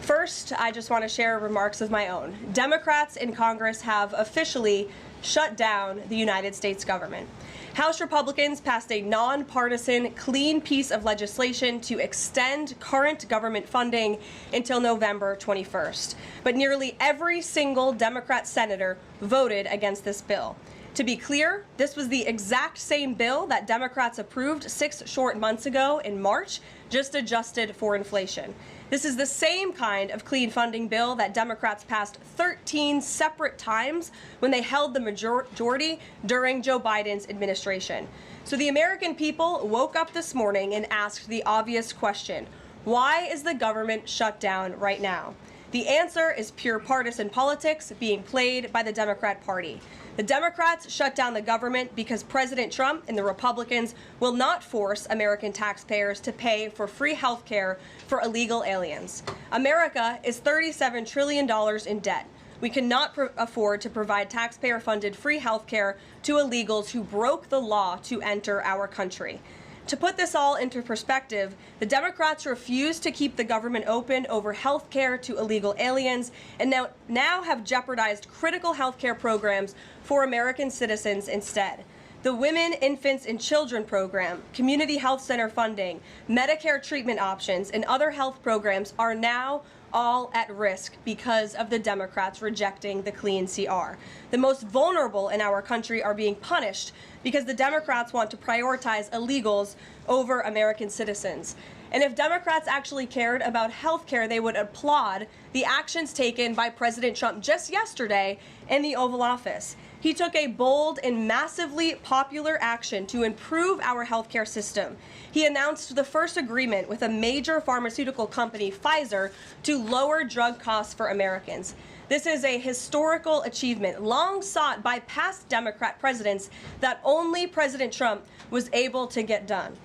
First, I just want to share remarks of my own. Democrats in Congress have officially shut down the United States government. House Republicans passed a nonpartisan, clean piece of legislation to extend current government funding until November 21st. But nearly every single Democrat senator voted against this bill. To be clear, this was the exact same bill that Democrats approved 6 short months ago in March, just adjusted for inflation. This is the same kind of clean funding bill that Democrats passed 13 separate times when they held the majority during Joe Biden's administration. So the American people woke up this morning and asked the obvious question: why is the government shut down right now? The answer is pure partisan politics being played by the Democrat Party. The Democrats shut down the government because President Trump and the Republicans will not force American taxpayers to pay for free health care for illegal aliens. America is $37 trillion in debt. We cannot afford to provide taxpayer-funded free health care to illegals who broke the law to enter our country. To put this all into perspective, the Democrats refused to keep the government open over health care to illegal aliens and now have jeopardized critical health care programs for American citizens instead. The Women, Infants, and Children program, community health center funding, Medicare treatment options, and other health programs are now all at risk because of the Democrats rejecting the clean CR. The most vulnerable in our country are being punished because the Democrats want to prioritize illegals over American citizens. And if Democrats actually cared about health care, they would applaud the actions taken by President Trump just yesterday in the Oval Office. He took a bold and massively popular action to improve our healthcare system. He announced the first agreement with a major pharmaceutical company, Pfizer, to lower drug costs for Americans. This is a historical achievement long sought by past Democrat presidents that only President Trump was able to get done.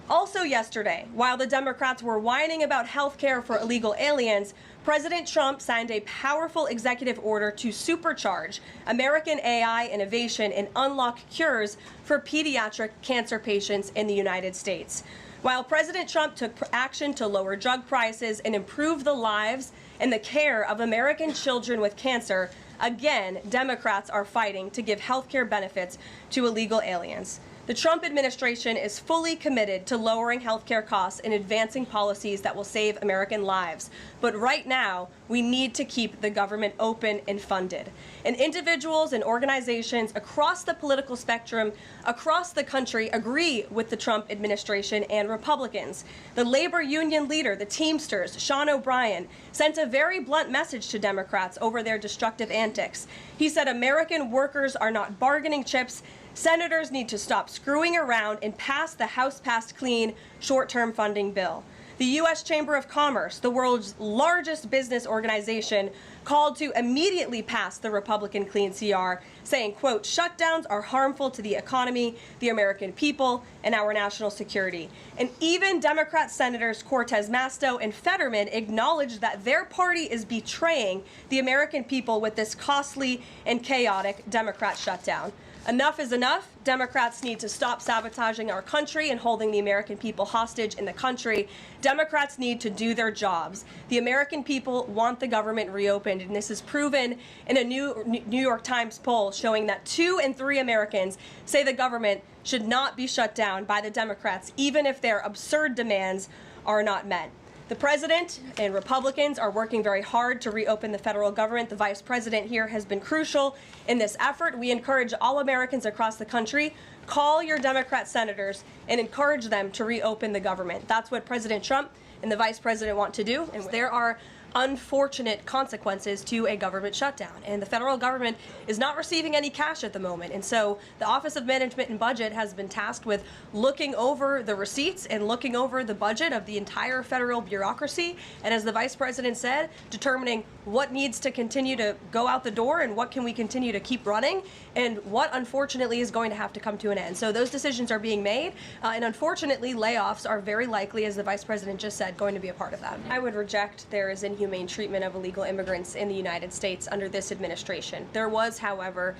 Also yesterday, while the Democrats were whining about health care for illegal aliens, President Trump signed a powerful executive order to supercharge American AI innovation and unlock cures for pediatric cancer patients in the United States. While President Trump took action to lower drug prices and improve the lives and the care of American children with cancer, again, Democrats are fighting to give health care benefits to illegal aliens. The Trump administration is fully committed to lowering healthcare costs and advancing policies that will save American lives. But right now, we need to keep the government open and funded. And individuals and organizations across the political spectrum, across the country, agree with the Trump administration and Republicans. The labor union leader, the Teamsters, Sean O'Brien, sent a very blunt message to Democrats over their destructive antics. He said American workers are not bargaining chips. Senators need to stop screwing around and pass the House-passed clean short-term funding bill. The U.S. Chamber of Commerce, the world's largest business organization, called to immediately pass the Republican clean CR, saying, quote, shutdowns are harmful to the economy, the American people, and our national security. And even Democrat Senators Cortez Masto and Fetterman acknowledged that their party is betraying the American people with this costly and chaotic Democrat shutdown. Enough is enough. Democrats need to stop sabotaging our country and holding the American people hostage in the country. Democrats need to do their jobs. The American people want the government reopened, and this is proven in a New York Times poll showing that 2 in 3 Americans say the government should not be shut down by the Democrats, even if their absurd demands are not met. The president and Republicans are working very hard to reopen the federal government. The vice president here has been crucial in this effort. We encourage all Americans across the country, call your Democrat senators and encourage them to reopen the government. That's what President Trump and the vice president want to do. And there are unfortunate consequences to a government shutdown. And the federal government is not receiving any cash at the moment. And so the Office of Management and Budget has been tasked with looking over the receipts and looking over the budget of the entire federal bureaucracy. And as the vice president said, determining what needs to continue to go out the door and what can we continue to keep running and what unfortunately is going to have to come to an end. So those decisions are being made. And unfortunately, layoffs are very likely, as the vice president just said, going to be a part of that. I would reject there is inhuman inhumane treatment of illegal immigrants in the United States under this administration. There was, however,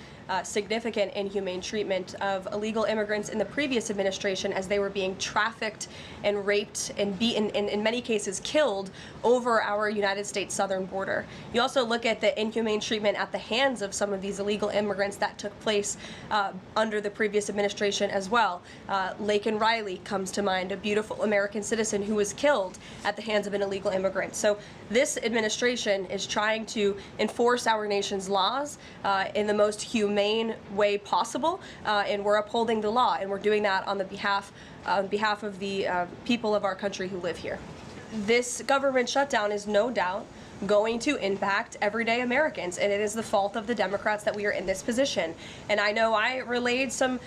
significant inhumane treatment of illegal immigrants in the previous administration as they were being trafficked and raped and beaten, and in many cases killed, over our United States southern border. You also look at the inhumane treatment at the hands of some of these illegal immigrants that took place under the previous administration as well. Laken Riley comes to mind, a beautiful American citizen who was killed at the hands of an illegal immigrant. So this administration is trying to enforce our nation's laws in the most humane way possible, and we're upholding the law, and we're doing that on behalf of the people of our country who live here. This government shutdown is no doubt going to impact everyday Americans, and it is the fault of the Democrats that we are in this position. And I know I relayed some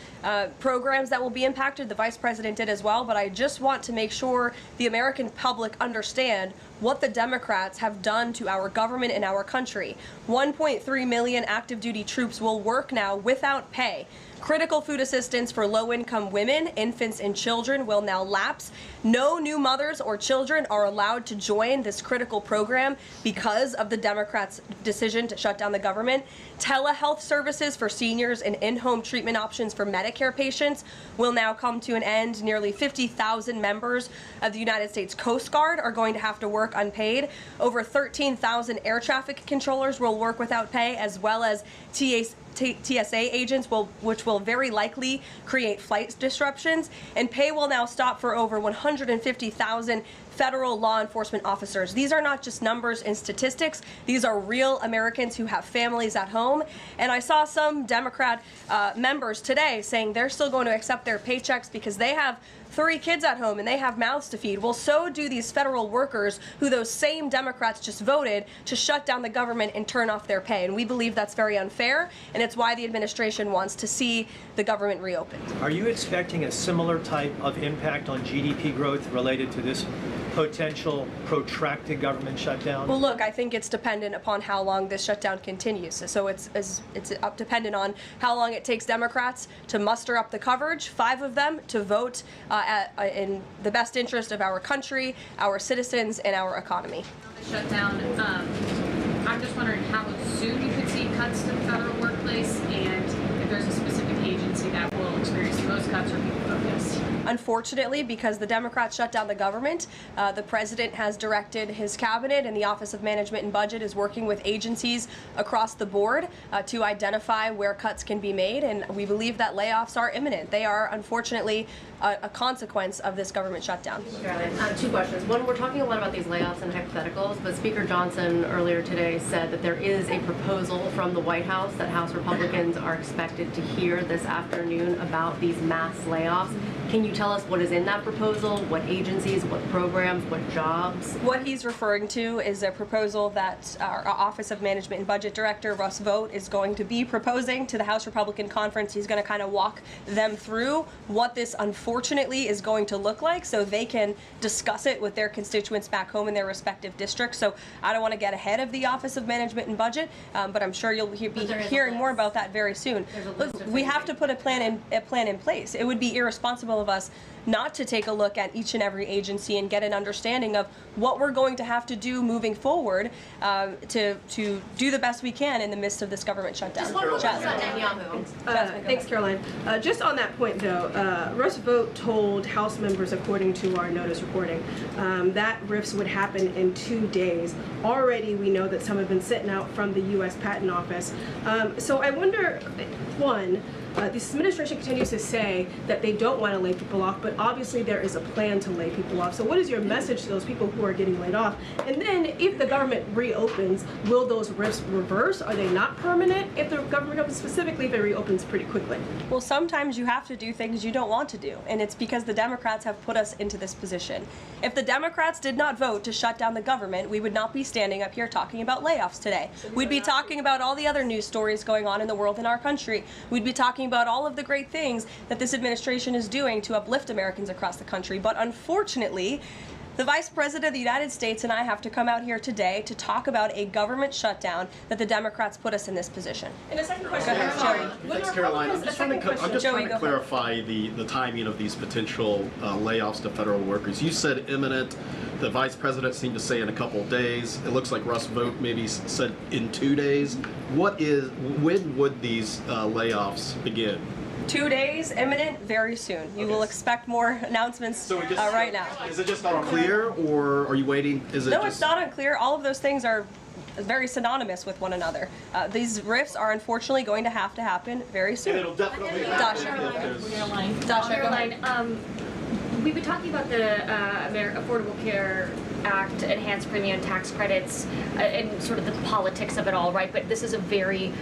programs that will be impacted, the Vice President did as well, but I just want to make sure the American public understand what the Democrats have done to our government and our country. 1.3 million active duty troops will work now without pay. Critical food assistance for low-income women, infants, and children will now lapse. No new mothers or children are allowed to join this critical program because of the Democrats' decision to shut down the government. Telehealth services for seniors and in-home treatment options for Medicare patients will now come to an end. Nearly 50,000 members of the United States Coast Guard are going to have to work unpaid. Over 13,000 air traffic controllers will work without pay, as well as TSA agents, which will very likely create flight disruptions, and pay will now stop for over 150,000 federal law enforcement officers. These are not just numbers and statistics. These are real Americans who have families at home. And I saw some Democrat members today saying they're still going to accept their paychecks because they have 3 kids at home and they have mouths to feed. Well, so do these federal workers who those same Democrats just voted to shut down the government and turn off their pay. And we believe that's very unfair, and it's why the administration wants to see the government reopened. Are you expecting a similar type of impact on GDP growth related to this potential protracted government shutdown? Well, look, I think it's dependent upon how long this shutdown continues. So it's dependent on how long it takes Democrats to muster up the coverage, 5 of them, to vote in the best interest of our country, our citizens, and our economy. Shutdown. I'm just wondering how soon you could see cuts to the federal workplace, and if there's a specific agency that will experience the most cuts or be focused. Unfortunately, because the Democrats shut down the government, the president has directed his cabinet, and the Office of Management and Budget is working with agencies across the board to identify where cuts can be made, and we believe that layoffs are imminent. They are, unfortunately, a consequence of this government shutdown. Caroline, 2 questions. One, we're talking a lot about these layoffs and hypotheticals, but Speaker Johnson earlier today said that there is a proposal from the White House that House Republicans are expected to hear this afternoon about these mass layoffs. Can you tell us what is in that proposal, what agencies, what programs, what jobs? What he's referring to is a proposal that our Office of Management and Budget Director, Russ Vought, is going to be proposing to the House Republican Conference. He's going to kind of walk them through what this unfortunately is going to look like so they can discuss it with their constituents back home in their respective districts. So I don't want to get ahead of the Office of Management and Budget, but I'm sure you'll be hearing more about that very soon. Look, we have to put a plan in place. It would be irresponsible of us not to take a look at each and every agency and get an understanding of what we're going to have to do moving forward to do the best we can in the midst of this government shutdown. Thanks, Caroline. Just on that point, though, Russ Vought told House members, according to our notice recording, that RIFs would happen in 2 days. Already, we know that some have been sitting out from the U.S. Patent Office. So I wonder, one, this administration continues to say that they don't want to lay people off, but obviously there is a plan to lay people off. So what is your message to those people who are getting laid off? And then if the government reopens, will those RIFs reverse? Are they not permanent? If the government reopens, specifically if it reopens pretty quickly? Well, sometimes you have to do things you don't want to do, and it's because the Democrats have put us into this position. If the Democrats did not vote to shut down the government, we would not be standing up here talking about layoffs today. We'd be talking about all the other news stories going on in the world in our country. We'd be talking about all of the great things that this administration is doing to uplift Americans across the country. But unfortunately, the Vice President of the United States and I have to come out here today to talk about a government shutdown that the Democrats put us in this position. And a second question. Go ahead, Joey. Thanks, Caroline. I'm just trying to clarify the timing of these potential layoffs to federal workers. You said imminent. The vice president seemed to say in a couple of days. It looks like Russ Vogt maybe said in 2 days. When would these layoffs begin? 2 days, imminent, very soon. You will expect more announcements right now. Is it just not unclear, or are you waiting? No, it's not unclear. All of those things are very synonymous with one another. These rifts are unfortunately going to happen very soon. And it'll definitely Dasha. Dasha, go ahead. Caroline, we've been talking about the Affordable Care Act, enhanced premium tax credits, and sort of the politics of it all, right? But this is a very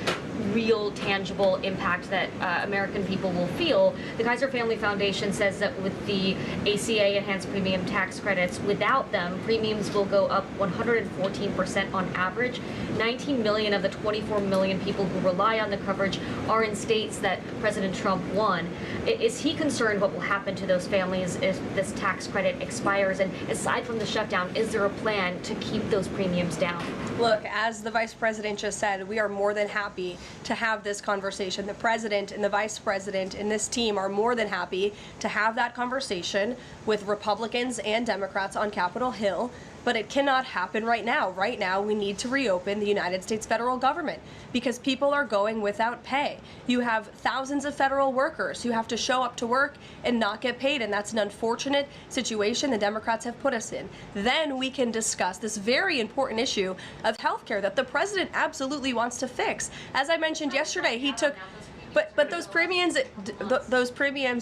real, tangible impact that American people will feel. The Kaiser Family Foundation says that with the ACA enhanced premium tax credits, without them, premiums will go up 114% on average. 19 million of the 24 million people who rely on the coverage are in states that President Trump won. Is he concerned what will happen to those families if this tax credit expires? And aside from the shutdown, is there a plan to keep those premiums down? Look, as the Vice President just said, we are more than happy to have this conversation. The President and the Vice President and this team are more than happy to have that conversation with Republicans and Democrats on Capitol Hill, but it cannot happen right now. Right now, we need to reopen the United States federal government because people are going without pay. You have thousands of federal workers who have to show up to work and not get paid, and that's an unfortunate situation the Democrats have put us in. Then we can discuss this very important issue of health care that the President absolutely wants to fix. As I mentioned yesterday, he took... But those premiums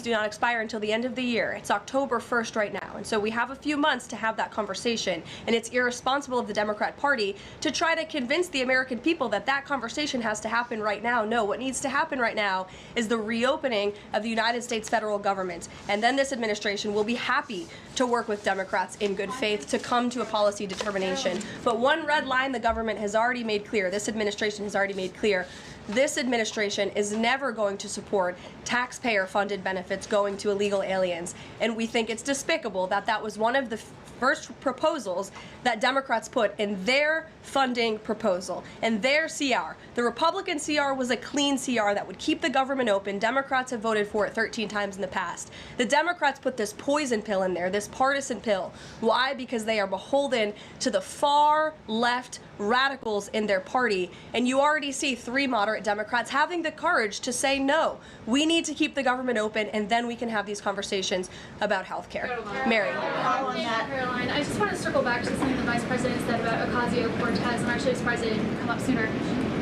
do not expire until the end of the year. It's October 1st right now, and so we have a few months to have that conversation, and it's irresponsible of the Democrat Party to try to convince the American people that that conversation has to happen right now. No, what needs to happen right now is the reopening of the United States federal government, and then this administration will be happy to work with Democrats in good faith to come to a policy determination. But one red line the government has already made clear, this administration has already made clear, this administration is never going to support taxpayer-funded benefits going to illegal aliens. And we think it's despicable that that was one of the first proposals that Democrats put in their funding proposal, and their CR. The Republican CR was a clean CR that would keep the government open. Democrats have voted for it 13 times in the past. The Democrats put this poison pill in there, this partisan pill. Why? Because they are beholden to the far left radicals in their party, and you already see 3 moderate Democrats having the courage to say no. We need to keep the government open, and then we can have these conversations about health care. Mary. Caroline, I just want to circle back to something the Vice President said about Ocasio-Cortez. I'm actually surprised it didn't come up sooner.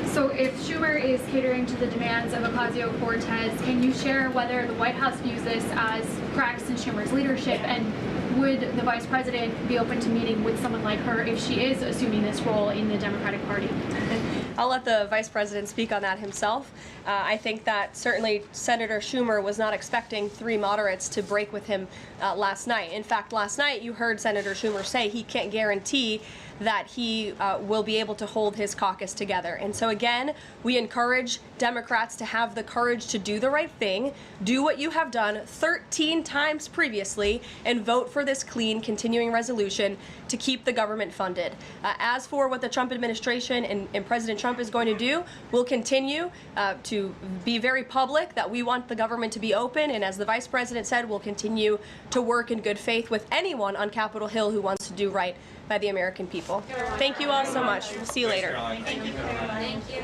So if Schumer is catering to the demands of Ocasio-Cortez, can you share whether the White House views this as cracks in Schumer's leadership, and would the Vice President be open to meeting with someone like her if she is assuming this role in the Democratic Party? I'll let the Vice President speak on that himself. I think that certainly Senator Schumer was not expecting 3 moderates to break with him last night. In fact, last night you heard Senator Schumer say he can't guarantee that he will be able to hold his caucus together. And so again, we encourage Democrats to have the courage to do the right thing, do what you have done 13 times previously, and vote for this clean continuing resolution to keep the government funded. As for what the Trump administration and President Trump is going to do, we'll continue to be very public that we want the government to be open, and as the Vice President said, we'll continue to work in good faith with anyone on Capitol Hill who wants to do right by the American people. Thank you all so much. We'll see you later. Thank you.